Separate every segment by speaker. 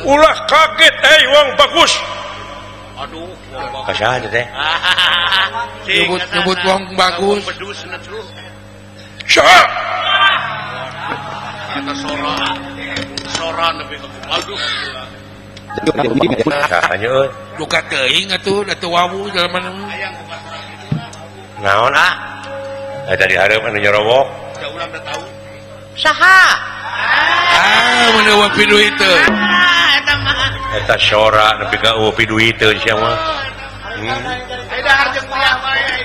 Speaker 1: ulah kaget wong bagus.
Speaker 2: Aduh,
Speaker 1: kasaha teh?
Speaker 3: Nyebut wong bagus.
Speaker 1: Saha?
Speaker 2: Kata Sora nepi ka aduh.
Speaker 1: Sahanya euy.
Speaker 3: Buka teuing atuh da teu wawu jelema
Speaker 1: Naon dari hareup anu nyerowok.
Speaker 2: Da urang da tahu.
Speaker 1: Saha?
Speaker 3: Menewa piduit teh.
Speaker 2: Eta mah.
Speaker 1: Eta Sora nepi ka piduit teh sia mah.
Speaker 2: Aida hareup kuliah bae.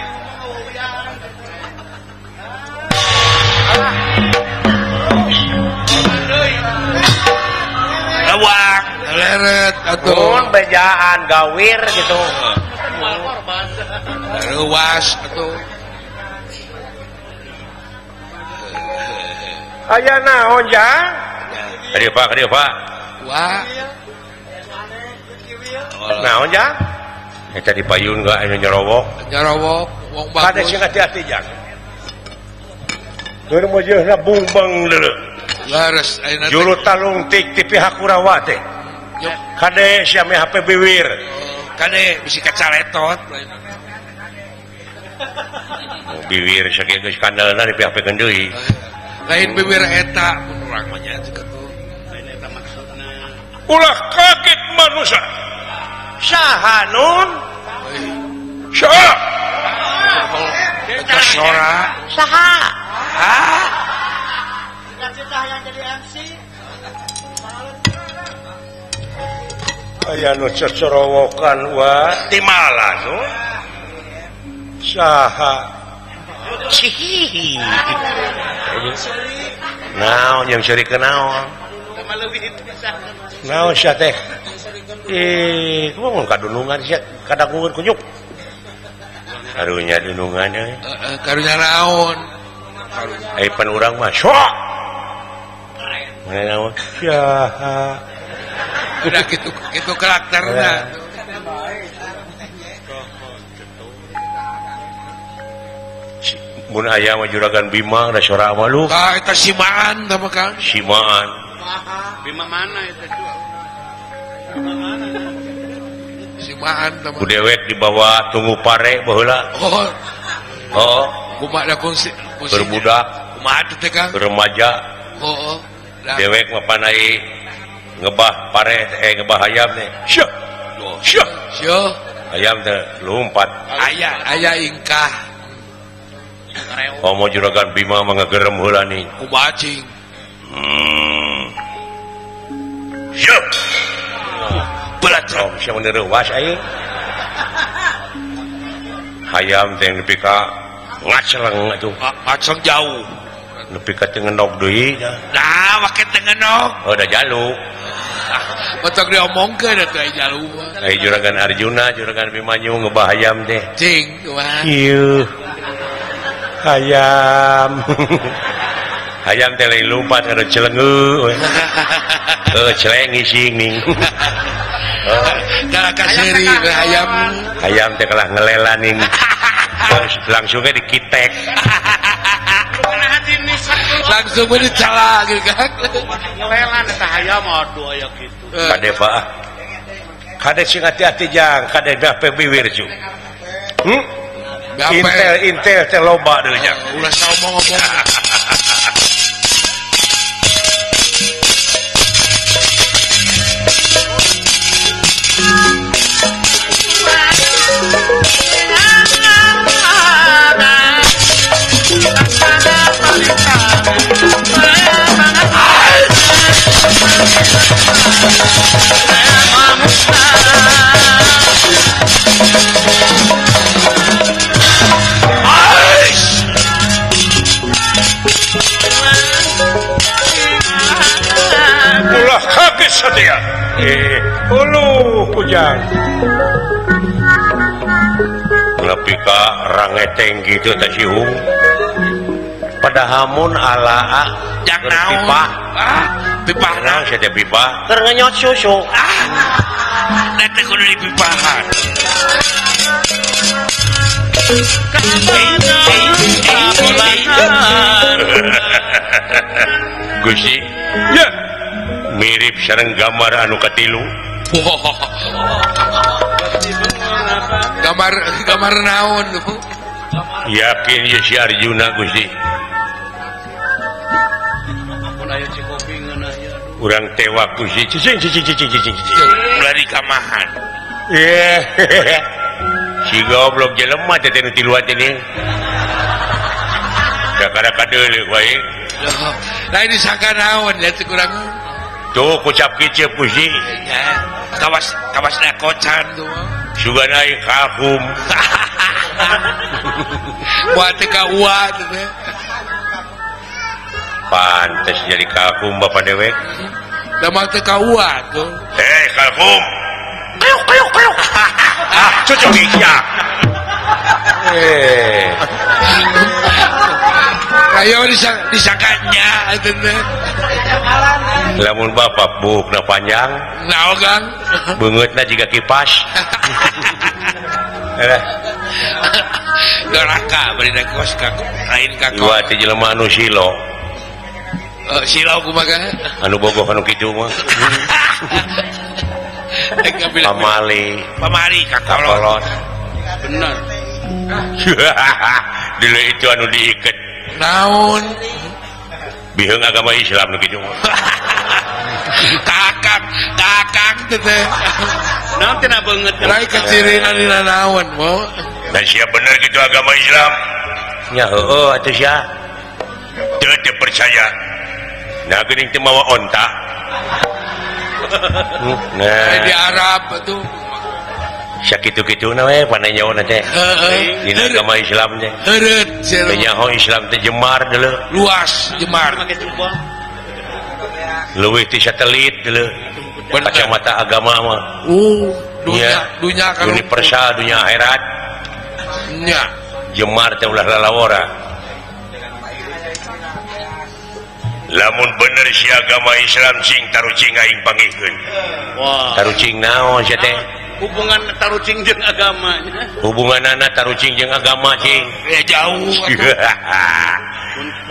Speaker 3: Lawak, leret atuh.
Speaker 1: Mun bejaan gawir gitu.
Speaker 3: Ruas atuh.
Speaker 1: Aya naon jang? Kadieu Pak.
Speaker 3: Wah.
Speaker 1: Naon jang? Eta dipayun gak anu nyerowok.
Speaker 3: Nyerowok wong
Speaker 1: Kada
Speaker 3: bagus.
Speaker 1: sing hati-hati jang. Keur meujeuna bumbeng deuleu.
Speaker 3: Laras ayeuna teh.
Speaker 1: Juru talung tik ti pihak Kurawa teh.
Speaker 3: Yup.
Speaker 1: Kade sia me HP biwir.
Speaker 3: Kade bisi kacaletot.
Speaker 1: Biwir sakieu geus kandelna di pihak deui.
Speaker 3: Lain bibir eta mun urang mah nya ceuk atuh.
Speaker 1: Ulah kaget manusia. Saha nun? Saha?
Speaker 3: Eta Sora.
Speaker 1: Saha?
Speaker 2: Cita-cita yang jadi MC.
Speaker 1: Aya nu cocorowokan wa timalan nun. Saha? Cihihi. Naon yang cari kenaon? Naon sia teh? Kumaha kadunungan sia kadangungeun kunyuk. Harunya dunungan euy.
Speaker 3: Karunya naon?
Speaker 1: Pan urang mah sok. Naon? Saha?
Speaker 3: Udah gitu karakterna.
Speaker 1: Mun aya mah juragan Bima da Sora mah lu.
Speaker 3: Ka eta simaan tah mah Kang.
Speaker 1: Simaan.
Speaker 2: Bima mana itu jual?
Speaker 3: Simaan tah
Speaker 1: Ku
Speaker 3: mah.
Speaker 1: dewek dibawa tunggu pare baheula. Oh,
Speaker 3: Kumaha da kunci
Speaker 1: berbudak,
Speaker 3: kumaha teh teh Kang?
Speaker 1: beremaja.
Speaker 3: Oh.
Speaker 1: Dewek mah panai ngebah pare ngebah ayam teh. Syah. Syah.
Speaker 3: Sio.
Speaker 1: Ayam teh lompat.
Speaker 3: Aya ingkah.
Speaker 1: Komo juragan Bima mah ngagerem heula nih.
Speaker 3: Kubacing.
Speaker 1: Syah.
Speaker 3: Belatrom.
Speaker 1: Sia mun reuwas ayeuna. Hayam teh nepi ka ngaceleng atuh.
Speaker 3: Ngaceng jauh.
Speaker 1: Nepi ka teu ngenog deui nya.
Speaker 3: Nah, make teu ngenog.
Speaker 1: Oh, da jaluk.
Speaker 3: Betok diomongkeun atuh aya jalu mah.
Speaker 1: Ai juragan Arjuna, juragan Bimanyu ngebah hayam teh.
Speaker 3: Cing, kumaha?
Speaker 1: Ieu. Hayam. Hayam teh lain lompat kada celengeu we. Celeng ngising ning.
Speaker 3: Kalah kaseri hayam.
Speaker 1: Hayam teh kalah ngelela ning. Langsungnya dikitek.
Speaker 3: Langsung we dicala gitu kan.
Speaker 2: Ngelelan eta hayam aduh aya kitu.
Speaker 1: Kade Pak. Kade sing hati-hati jang, kade bae biwir ju. Intel teh loba deui nya.
Speaker 3: Ulah ngomong-ngomong.
Speaker 1: Ulah kaget sadia. Uluh pujang. Nepi ka rangeteng gitu teh sihung. Padahamun ala
Speaker 3: Yang naon?
Speaker 1: pipah.
Speaker 3: Pipah
Speaker 1: Naon sia teh pipah? Keur ngenyot susu.
Speaker 3: Nanti kudu dipipahan.
Speaker 1: Gusi. Ya. mirip sareng gambar anu katilu.
Speaker 3: Wah. Gambar naon tuh?
Speaker 1: Yakin ya si Arjuna Gusti. Urang tewak Gusti. Cicing.
Speaker 2: Dari kamahan.
Speaker 1: Si goblok jelema teh nu tiluan teh nih. Kakara deuleu wae.
Speaker 3: Lain disangka naon ya teh kurang.
Speaker 1: Tuh kucap kicep Gusti.
Speaker 3: Kawasna kocan tuh.
Speaker 1: Sugan aing kahum.
Speaker 3: Buat teh ka uwa teh.
Speaker 1: Pantes jadi kahum Bapak dewek.
Speaker 3: Da mah teh ka uwa tuh.
Speaker 1: Kahum. Kayuk. Cocok ya.
Speaker 3: Ayo disangkanya teh.
Speaker 1: Lamun Bapak bukna panjang,
Speaker 3: Naon Kang?
Speaker 1: beungeutna jiga kipas.
Speaker 3: Doraka bari na kos ka lain ka
Speaker 1: Iwa teh jelema anu silo,
Speaker 3: silau kumaha?
Speaker 1: anu bogoh anu kitu mah.
Speaker 3: Pamali
Speaker 1: kakolot.
Speaker 2: Benar.
Speaker 1: Dulu itu anu diiket.
Speaker 3: Naon?
Speaker 1: Biheung agama Islam nu kitu mah.
Speaker 3: Kakang teh.
Speaker 2: Naon teh na beungeut.
Speaker 3: Lain kacirina dina naon, mo?
Speaker 1: Dan siap bener gitu agama Islam. Nya heueuh atuh sia. Teu percaya. Nah geuning teu mawa onta. Nah,
Speaker 3: Di Arab tuh.
Speaker 1: sakitu-kituna we pananyaona teh. Dina agama Islam teh.
Speaker 3: Heureut
Speaker 1: Teu nyaho Islam teh jemar deuleu.
Speaker 3: luas jemar.
Speaker 2: Make jubah.
Speaker 1: Leuwih ti satelit deuleu. Kacamata agama mah.
Speaker 3: Dunya kan
Speaker 1: universal dunia akhirat.
Speaker 3: nya.
Speaker 1: Jemar teh ulah lalawora. Lamun bener si agama Islam cing tarucing aing pangikeun.
Speaker 2: Wah.
Speaker 1: Tarucing naon sia teh?
Speaker 2: Hubungan tarucing jeung agamanya.
Speaker 1: Hubunganana tarucing jeung agama cing.
Speaker 3: Jauh.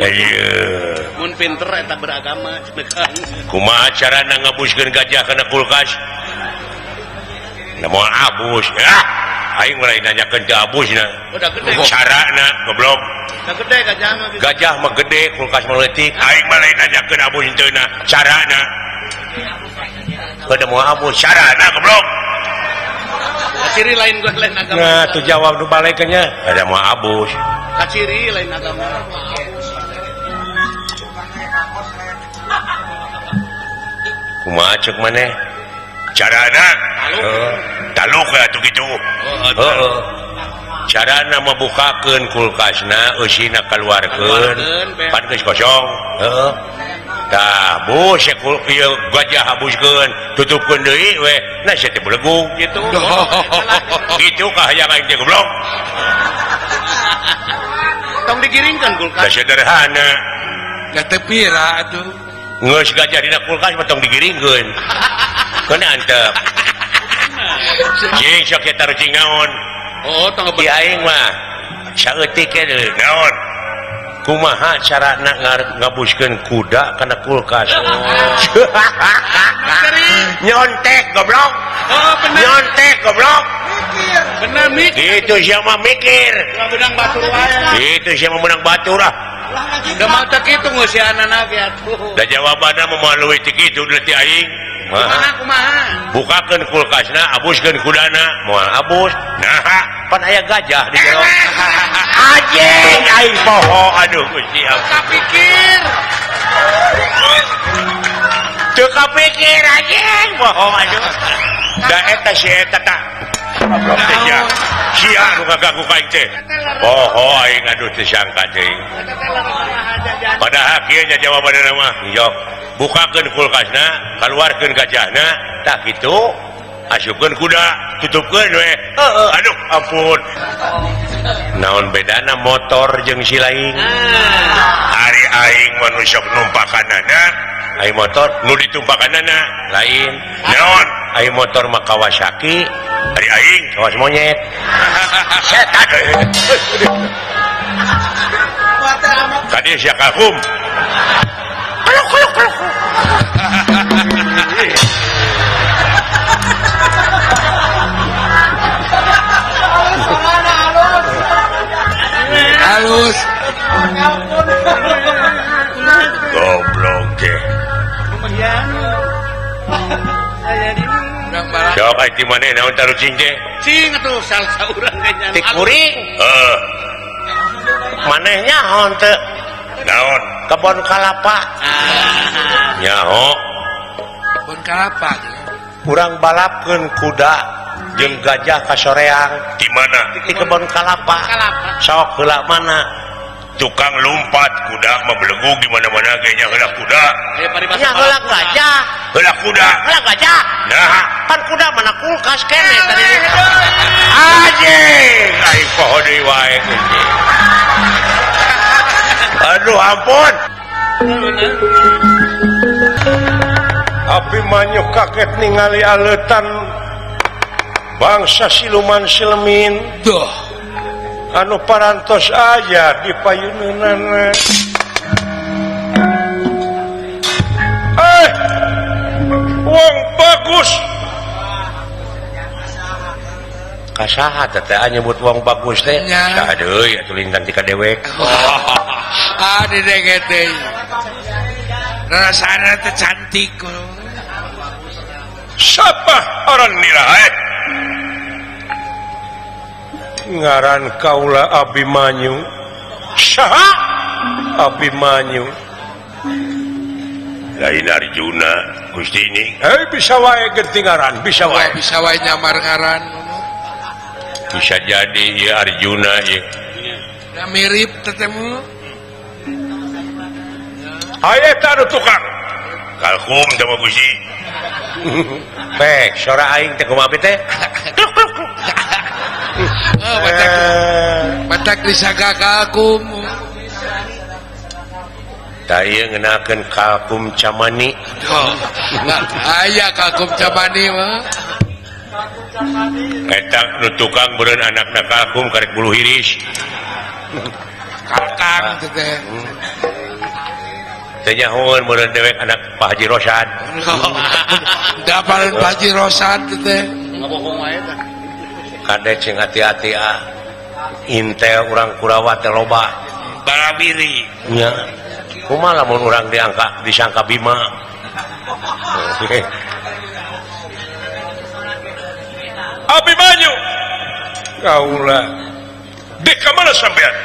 Speaker 1: Ayeuna.
Speaker 2: Mun pinter eta beragama cenah.
Speaker 1: Kumaha carana ngabuskeun gajah kana kulkas? Namun abus. Aing mulai nanyakeun teu abusna.
Speaker 2: Udah gede.
Speaker 1: Carana goblok.
Speaker 2: Udah gede gajah mah.
Speaker 1: Gajah mah gede, kulkas mah leutik. Aing mah lain nanyakeun abus henteuna. Carana. Beda mau abus carana goblok.
Speaker 2: Kaciri lain gue lain agama.
Speaker 1: Nah, tuh jawab nu balekeunnya. Ada mau abus.
Speaker 2: Kaciri lain agama.
Speaker 1: Kumaha ceuk maneh? Carana? Taluk atuh kitu. Heeh. Carana mabukakeun kulkasna, eusina kaluarkeun, pan geus kosong. Heeh. Tah, bus ya ieu gajah habuskeun, tutupkeun deui we. Nah, sia teh belegung kitu. Kitu kahayang aing teh goblok.
Speaker 2: Tong digiringkeun kulkas.
Speaker 1: Da sederhana.
Speaker 3: Da teu pira atuh.
Speaker 1: Ngeus gajah dina kulkas mah tong digiringkeun. Keun antep. Cing sok eta rucing naon?
Speaker 2: Oh, tong
Speaker 1: Di aing mah saeutik ke deui naon? Kumaha carana ngabuskeun kuda kana kulkas? Nyontek goblok.
Speaker 2: Oh, bener.
Speaker 1: Nyontek goblok.
Speaker 2: Bener mikir.
Speaker 1: Itu siapa mikir?
Speaker 2: Benang batur wae.
Speaker 1: Itu siapa menang batur ah.
Speaker 2: Da mata kitu ngeusianana ge atuh.
Speaker 1: Da jawabanna mah leuwih ti kitu deuleu aing.
Speaker 2: Kumaha?
Speaker 1: Bukakeun kulkasna, abuskeun kudana, moal abus. Nah, pan aya gajah di jero. Anjing aing poho, aduh Gusti Allah.
Speaker 2: Kapikir.
Speaker 1: Teu kapikir anjing poho aduh. Da eta si eta tah. Goblok teh sia. Sia nu ngaganggu ka aing teh. Poho aing aduh teu sangka teh. Padahal kieu nya jawabanna mah, njok. Bukakeun kulkasna, kaluarkeun gajahna, tak kitu. Asupkeun kuda, tutupkeun we. Aduh, ampun. Naon bedana motor jeung si lain? Ari aing mah nu sok numpakanana, aing motor nu ditumpakanana lain. Naon? Aing motor mah Kawasaki, ari aing kawas monyet. Setan. Tadi sia kahum. Kaluk.
Speaker 3: halus
Speaker 1: goblok ge
Speaker 3: urang balap
Speaker 1: sok ai ti maneh naon taruh cing teh
Speaker 2: cing atuh salsa urang kayaknya
Speaker 1: ti kuring manehnya naon teu naon kebon kalapa nyaho
Speaker 3: pun kalapa
Speaker 1: urang balapkeun kuda jeung gajah ka soreang di mana di kebon kalapa sok heula mana tukang lompat kuda mah belegu di mana-mana kayaknya heula kuda nya heula gajah heula kuda heula gajah nah pan kuda mana kulkas kene tadi anjing ai poho deui wae aduh ampun Abimanyu kaget ningali aleutan bangsa siluman silemin
Speaker 3: duh
Speaker 1: anu parantos aya di payuneunana wong bagus kasaha teh nyebut wong bagus teh tah deui atuh lintang ti ka dewek
Speaker 3: dideget deui rasana teh cantik
Speaker 1: siapa orang nilai ngaran kaula Abimanyu saha Abimanyu lain Arjuna Gusti ini bisa wae geuting ngaran bisa wae
Speaker 3: nyamar ngaran
Speaker 1: bisa jadi ya Arjuna ya
Speaker 3: da mirip tetemu
Speaker 1: aya tanu tukang kalkum sama Gusti bek sora aing teh kumaha teh
Speaker 3: batak disaga kalkum
Speaker 1: da ieu ngeunakeun kalkum camani
Speaker 3: aya kalkum camani mah
Speaker 1: eta nu tukang beureun anakna kalkum karek bulu hiris
Speaker 3: kalkang teh
Speaker 1: teh nyahoeun beureun dewek anak Pak Haji Rosan
Speaker 3: dapareun Pak Haji Rosan teh
Speaker 2: ngabohong wae tah
Speaker 1: kade cing hati-hati intel urang Kurawa teh loba
Speaker 3: balabiri
Speaker 1: nya kumaha lamun urang disangka Bima Abimanyu kaula dek ka mana sampean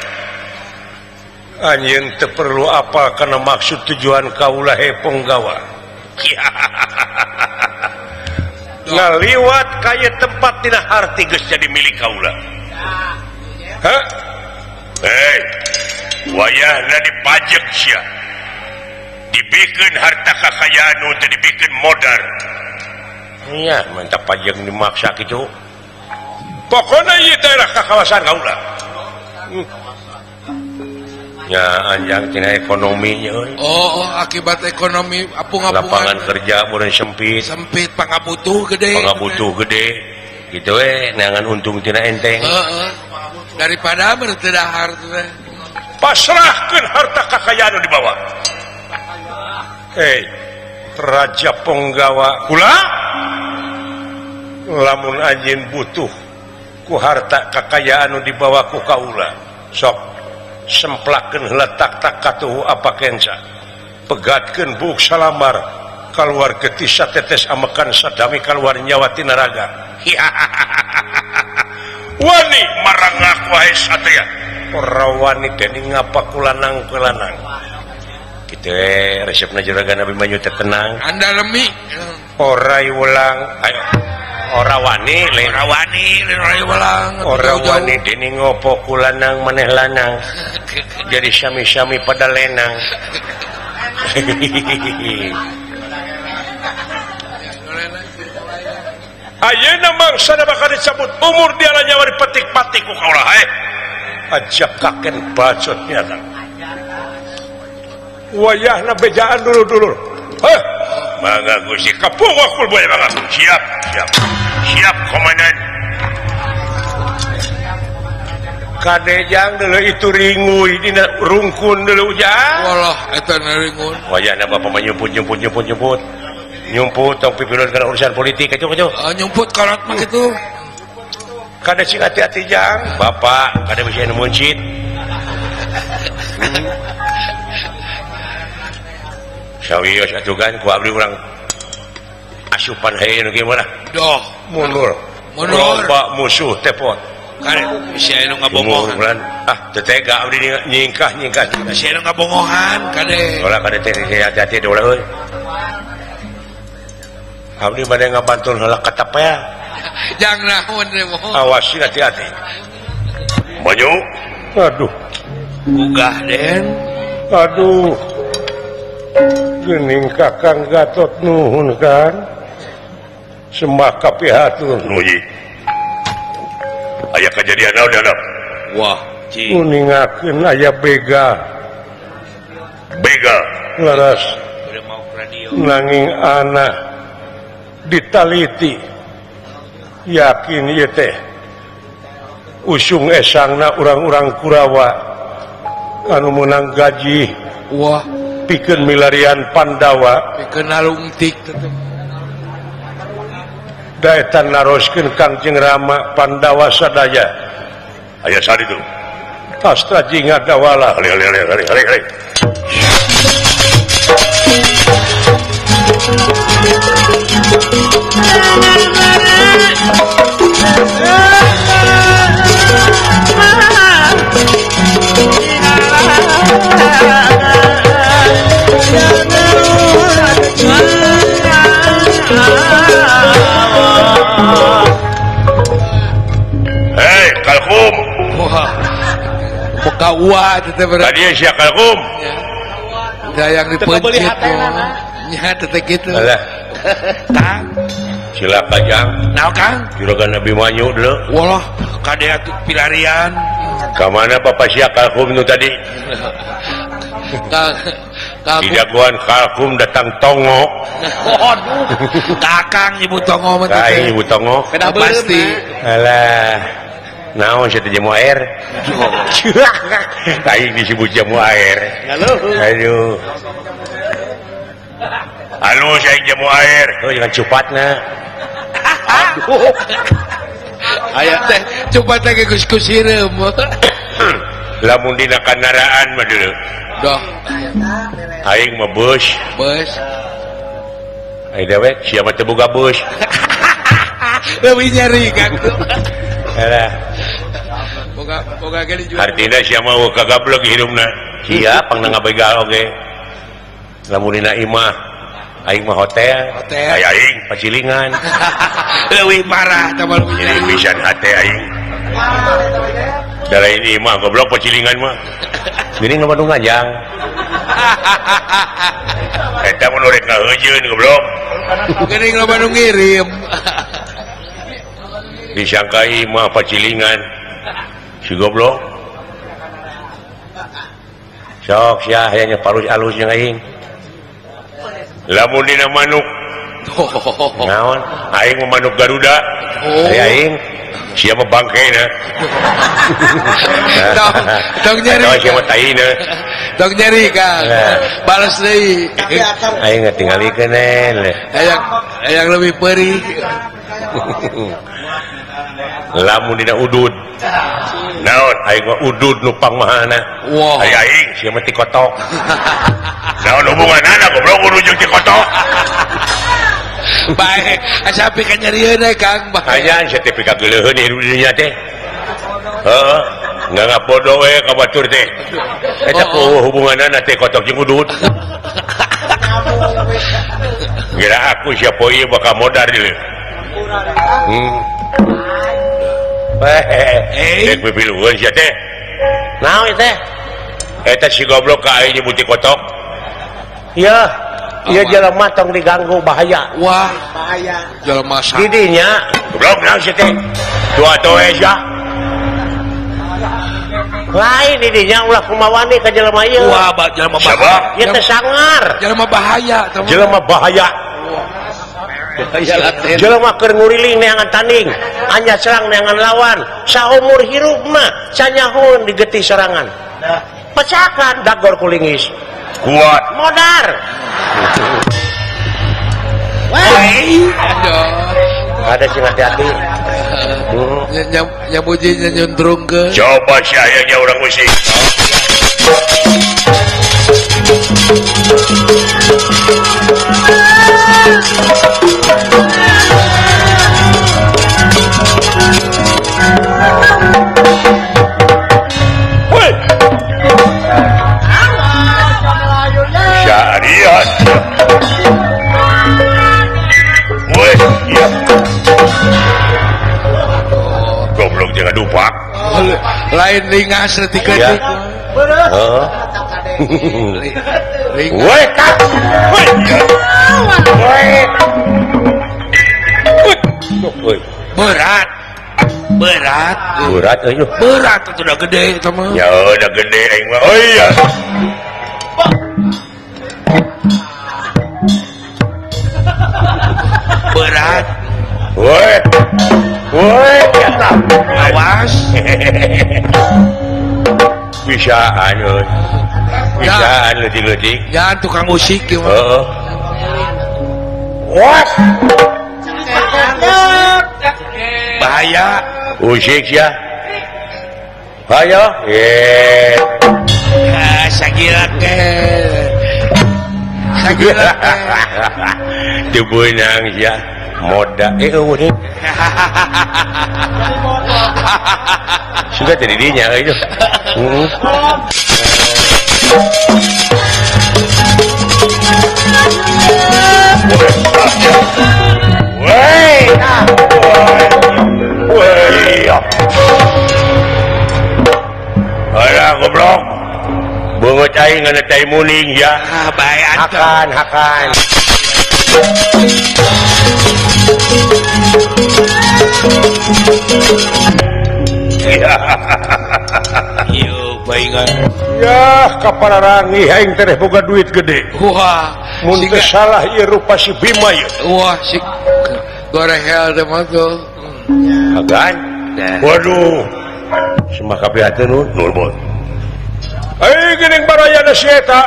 Speaker 1: anjeun teu perlu apal kana maksud tujuan kaula he penggawa ngaliwat kaya tempat tina harti geus jadi milik kaula hah wayahna dipajak sia dibikeun harta kakayaan nu teu dibikeun modal iya mantap pajak dimaksa kitu pokona ieu daerah kakawasan kaula nya anjang tina ekonominya
Speaker 3: akibat ekonomi apung-apungan
Speaker 1: lapangan kerja mulai sempit
Speaker 3: pangabutuh gede
Speaker 1: gitu neangan untung tina enteng
Speaker 3: daripada bertedahar
Speaker 1: pasrahkeun harta kakayaan di bawah Raja Penggawa kula lamun anjeun butuh ku harta kakayaan di bawah ku kaula sok semplakeun letak tak katuhu apa kenca pegatkeun buuk salamar kaluar getih satetes amekan sadami kaluar nyawa tina raga wani marangak wae satria ora wani dening ngapa kulanang kitu resepna juragan Abimanyu teh tenang
Speaker 3: anda lemi
Speaker 1: ora ulang ayo ora wani ora wani dening ngopo kulanang maneh lanang jadi sami-sami pada lenang ayeuna mangsa bakal dicabut umur dia nyawa dipetik-petik ku kaula ajak kaken bacot nyata wayahna bejaan dulu mangga Gusti kapung wakul boy mangga siap komandan kadejang dulu itu ringuy dina rungkun dulu ujang
Speaker 3: walah eta ringun
Speaker 1: wayahna bapak menyebut nyumput tong pipilun kana urusan politik itu
Speaker 3: nyumput kolot mah gitu
Speaker 1: kada sing hati-hati jang bapak kada bisa nemuncit sawios atuh kan ku abdi urang asupan hayeun gimana
Speaker 3: doh
Speaker 1: mundur loba musuh tepot
Speaker 3: kan bisa anu ngabongohan
Speaker 1: tetega abdi nyingkah
Speaker 3: bisa anu ngabongohan kade
Speaker 1: ulah kade teh hati-hati ulah euy abdi bade ngabantul heula katapea
Speaker 3: jangan naon deh mohon
Speaker 1: awas hati-hati maju aduh
Speaker 3: gugah den
Speaker 1: aduh geuning Kakang Gatot nuhun kan sembah kapihatur nuji aya kejadian naon anak
Speaker 3: wah cing
Speaker 1: kuningakeun aya bega laras
Speaker 3: udah mau ke radio
Speaker 1: nanging anak ditaliti yakin ieu teh usung esangna urang-urang Kurawa anu meunang gaji
Speaker 3: wah
Speaker 1: pikeun milarian Pandawa
Speaker 3: pikeun nalungtik
Speaker 1: daetan naroskeun Kangjeng Rama Pandawa sadaya aya saditu asta jinga dawala hari hei kalkum
Speaker 3: wah buka uat itu
Speaker 1: tadi sia kalkum
Speaker 3: ya yang dipencet nya teh gitu
Speaker 1: alah
Speaker 3: tang
Speaker 1: silakan jang
Speaker 3: naon kang
Speaker 1: juragan Abimanyu dulu
Speaker 3: walah kade atuh pilarian
Speaker 1: ka mana bapak sia kalkum nu tadi
Speaker 3: kang
Speaker 1: di jagoan kalkum datang tongok
Speaker 3: waduh kakang ibu tongo mah
Speaker 1: kain ibu tongok
Speaker 3: pasti
Speaker 1: alah naon sia teh jamu air kain disebut jamu air aduh halo saya jamu air tuh jangan cupatna
Speaker 3: aduh aya teh coba teh geus sireum
Speaker 1: lamun dina kendaraan mah dulu
Speaker 3: doh
Speaker 1: aing mah bus aing dewek siapa teu boga bus
Speaker 3: leuwih nyari kan
Speaker 1: alah
Speaker 3: boga ge dijual
Speaker 1: artina sia mah kagablog hirupna sia pangna ngabegal oge lamun dina imah aing mah hotel aya aing pacilingan
Speaker 3: leuwih parah tah baru
Speaker 1: jadi pisan hate aing da lain imah goblok pacilingan mah geuning nu Bandung ngajang eta mun urek ngaheujeun goblok
Speaker 3: geuning nu Bandung ngirim
Speaker 1: disangka imah pacilingan si goblok sok sia aya parus alus jeung aing lamun dina manuk naon aing mah manuk Garuda aing sia mah bangkeina
Speaker 3: tong nyari
Speaker 1: sia mah taina
Speaker 3: tong nyari Kang balas deui
Speaker 1: aing ngatingalikeun
Speaker 3: yang lebih perih
Speaker 1: lamun dina udud naon aing mah udud nu pangmahana
Speaker 3: wow
Speaker 1: aing sia mah ti kotok naon hubunganna goblok udud jeung ti kotok
Speaker 3: bae asapi ka nyarieun Kang bae
Speaker 1: aya sertifikat geuleuheun hirup di dinya teh heeh nggak bodoh we ka batur teh eta hubunganna teh kotok jeung udud kira aku siapa ieu bakal modar ieu dek pipilueun sia teh naon teh eta si goblok ka aing nyebut kotok iya ieu jelema tong diganggu bahaya
Speaker 3: wah bahaya jelema sa
Speaker 1: di dinya goblok naon sia teh tua toe sia lain di dinya ulah kumawani ka jelema ieu
Speaker 3: wah jelema bahaya
Speaker 1: ieu teh sangar
Speaker 3: jelema bahaya
Speaker 1: jelema bahaya jelema keur nguriling neangan tanding anya serang neangan lawan saumur hirup mah sanyahoun digeti serangan pecakan dagor kulingis kuat modar ada sing hati-hati
Speaker 3: nyamujinya nyundrung ke
Speaker 1: coba sayangnya orang musik syariat goblok jangan dupak
Speaker 3: lain lingas setika
Speaker 1: ya. Woi kak woi
Speaker 3: berat
Speaker 1: berat ayo
Speaker 3: berat itu udah gede teman
Speaker 1: ya udah gede aing mah oh iya
Speaker 3: berat
Speaker 1: woi
Speaker 3: awas
Speaker 1: bisaan letik-letik
Speaker 3: jangan tukang musik
Speaker 1: heeh what
Speaker 3: bahaya
Speaker 1: musik ya ayo
Speaker 3: sagila ke
Speaker 1: dibenang ya moda udah sudah terjadinya itu alah goblok bungut aing ngana tai muning ya
Speaker 3: baik
Speaker 1: hakan
Speaker 3: yuk baingan
Speaker 1: ya kapalarangi aing tereh boga duit gede
Speaker 3: wah
Speaker 1: mun teu salah ieu rupa si Bima ya
Speaker 3: wah si gorehel teh mah tuh
Speaker 1: agan waduh semah kapihateun nuhun ai geuning barayana si eta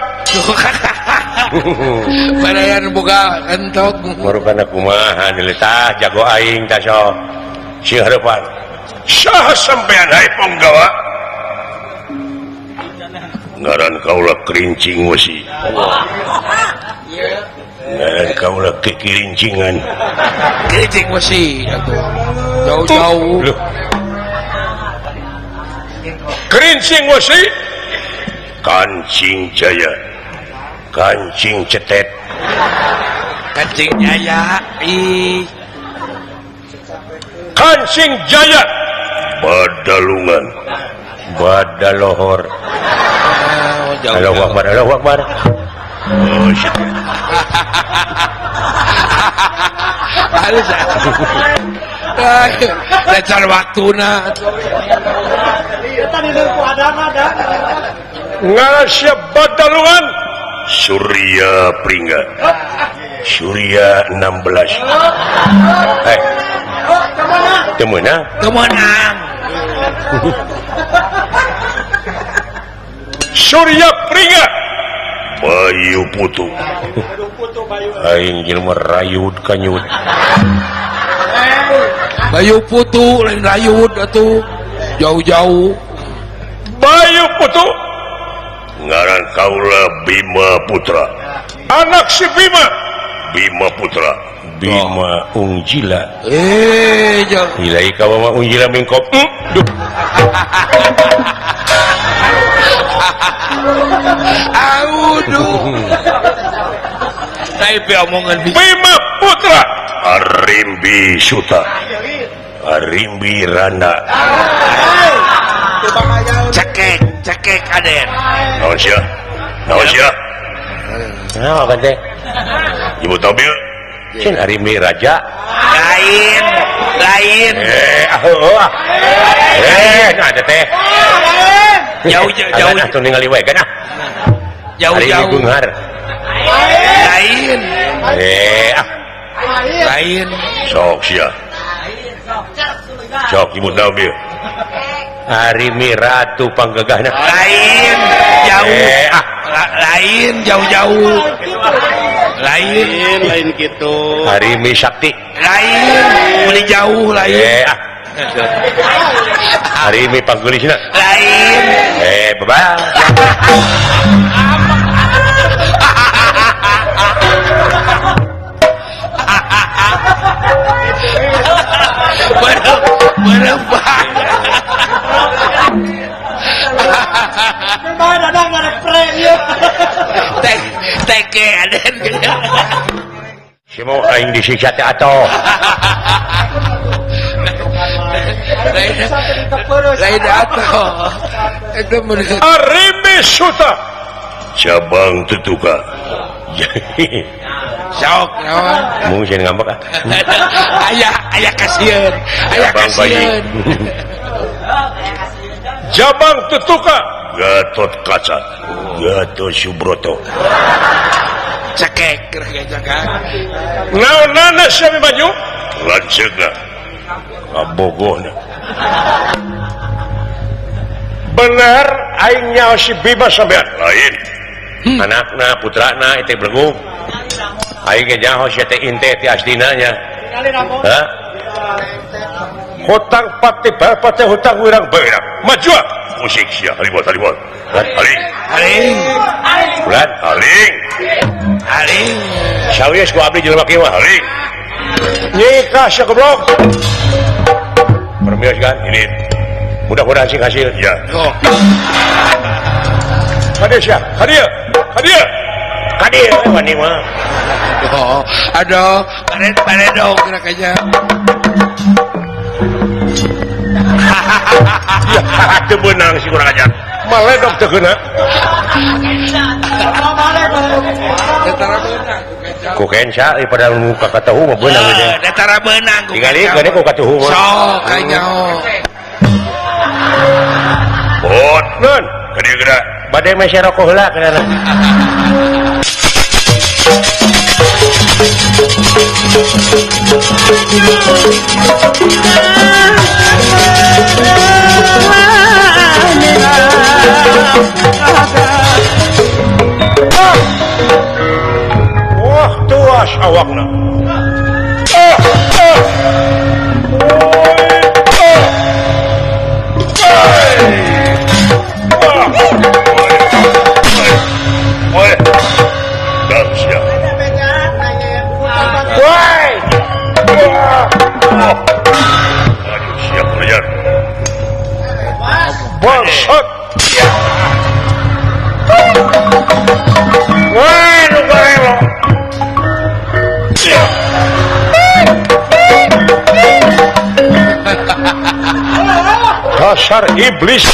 Speaker 3: barayan boga entok
Speaker 1: marupana kumaha diletah jago aing tah sok si hareupan saha sampean hai penggawa ngaran kaula kerincing wesi ngaran kaula kekirincingan
Speaker 3: kerincing wesi jauh-jauh
Speaker 1: kerincing wesi kancing jaya kancing cetet
Speaker 3: kancing jaya
Speaker 1: kancing jaya badalungan badalohor Allahu Akbar oh shit
Speaker 3: halus lecar waktuna
Speaker 1: ngarasya badalungan Surya Pringga Surya 16 temenang Surya Pringga Bayu Putu aing jelema rayud kanyut
Speaker 3: Bayu Putu lain rayud atuh jauh-jauh
Speaker 1: Bayu Putu ngaran kaula Bima Putra anak si Bima Putra Bima Ungjila ilai kawa Ungjila mingkop
Speaker 3: tapi omongan
Speaker 1: Bima Putra Arimbi Suta Arimbi Rana
Speaker 3: cekek aden
Speaker 1: naon sia apa teh ibu tabil cin Arimbi Raja
Speaker 3: lain
Speaker 1: nah teh
Speaker 3: jauh
Speaker 1: atuh ningali we kana
Speaker 3: jauh
Speaker 1: Bungar
Speaker 3: lain
Speaker 1: sok sia sok ibu tabil Arimbi Ratu Panggagahna
Speaker 3: lain jauh
Speaker 2: lain gitu
Speaker 1: Harimi Sakti
Speaker 3: lain beli jauh lain
Speaker 1: Harimi Panggelisna
Speaker 3: lain
Speaker 1: bebas
Speaker 3: berembang
Speaker 4: Dadang ngarek pre ieu.
Speaker 3: teke aden
Speaker 1: si mau aing disiksa teh atoh
Speaker 3: lain atuh itu menurut
Speaker 1: Harimi Suta cabang Tutuka
Speaker 3: sok naon
Speaker 1: mungkin ngambek
Speaker 3: ayah kasihan
Speaker 1: cabang bayi Jabang Tutuka Gatot Kaca Gatot Subroto
Speaker 3: cekek kira-kira kan
Speaker 1: naonana siapa maju lanceukna ngabogohna bener aing nyawa si Bima sampean lain anakna putrana itu belenggu aing ge nyaho si teh inte ti asdina nya ha hutang pati pati hutang wirang beurang maju musik sia halibot haling bulan haling sawias ku abdi jelema kieu mah haling nikah sia goblok permios kan ini mudah-mudahan sing hasil ya hadir sia hadir wani mah
Speaker 3: aduh paredong kira-kira
Speaker 1: teu beunang si kurang ajar maledog teu geuna ku kenca pada muka katahu mah beunang ge
Speaker 3: datara beunang
Speaker 1: tingali gede ku katahu mah
Speaker 3: sok kanyaho
Speaker 1: bot nun gede geura bade meh rokok heula kana wah tuas awakna bangsat wah nu garelo dasar iblis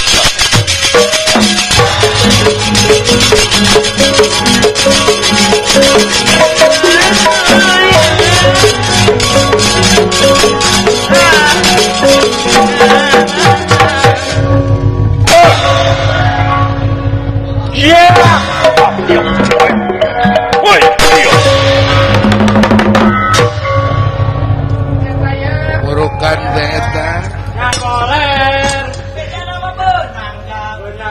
Speaker 3: murukan eta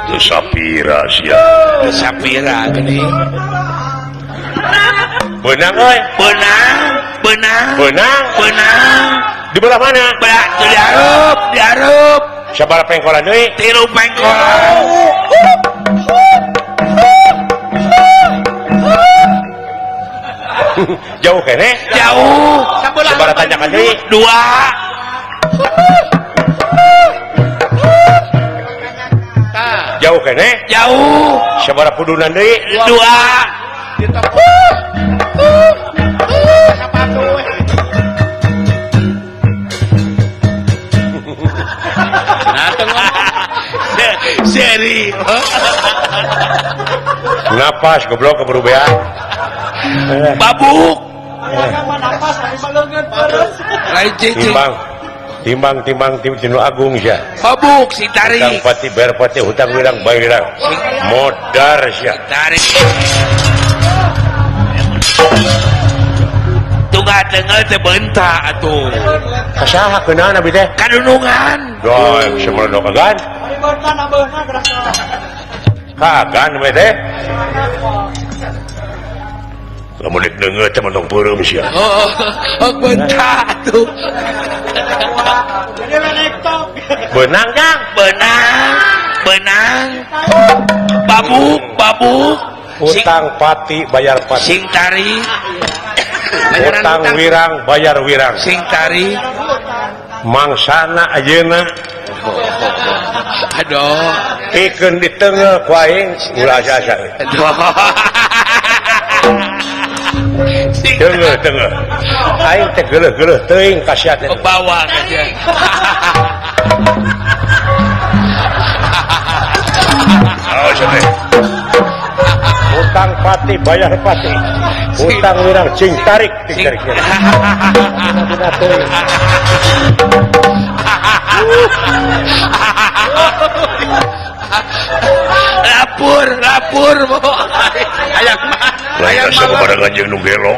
Speaker 1: itu sapira sia
Speaker 3: sapira gini
Speaker 1: benang euy benang di belah mana
Speaker 3: diarup
Speaker 1: sabaraha pengkolan deui
Speaker 3: 3 pengkolan
Speaker 1: jauh kene
Speaker 3: jauh
Speaker 1: sabaraha tanjakan deui
Speaker 3: 2
Speaker 1: jauh kene
Speaker 3: jauh
Speaker 1: sabaraha pudunan deui
Speaker 3: 2 seri
Speaker 1: napas goblok keburu bea
Speaker 3: babuk lain
Speaker 1: timbang tinu agung sia
Speaker 3: babuk si tarik
Speaker 1: hutang pati bayar pati hutang wirang bayrang modar sia
Speaker 3: tarik tengah teh bentak atuh
Speaker 1: kasaha keunaan abi teh
Speaker 3: kadunungan
Speaker 1: doy semeledok kagan kagan we teh lamun nek deungeu teh mentong peureum sia
Speaker 3: bentar tuh
Speaker 1: beunang Kang
Speaker 3: benang babuk
Speaker 1: utang pati bayar pati
Speaker 3: sing tari
Speaker 1: utang wirang bayar wirang
Speaker 3: sing tari
Speaker 1: mangsana ayeuna
Speaker 3: aduh
Speaker 1: pikeun di teungeu ku aing ulah jasa teungeu aing teh geuleuh-geuleuh teuing kasiat teh
Speaker 3: bawa aja
Speaker 1: utang pati bayar pati utang wirang cing tarik
Speaker 3: lapur
Speaker 2: Ayak mah.
Speaker 1: lain asa kebarengan jeung nu gelo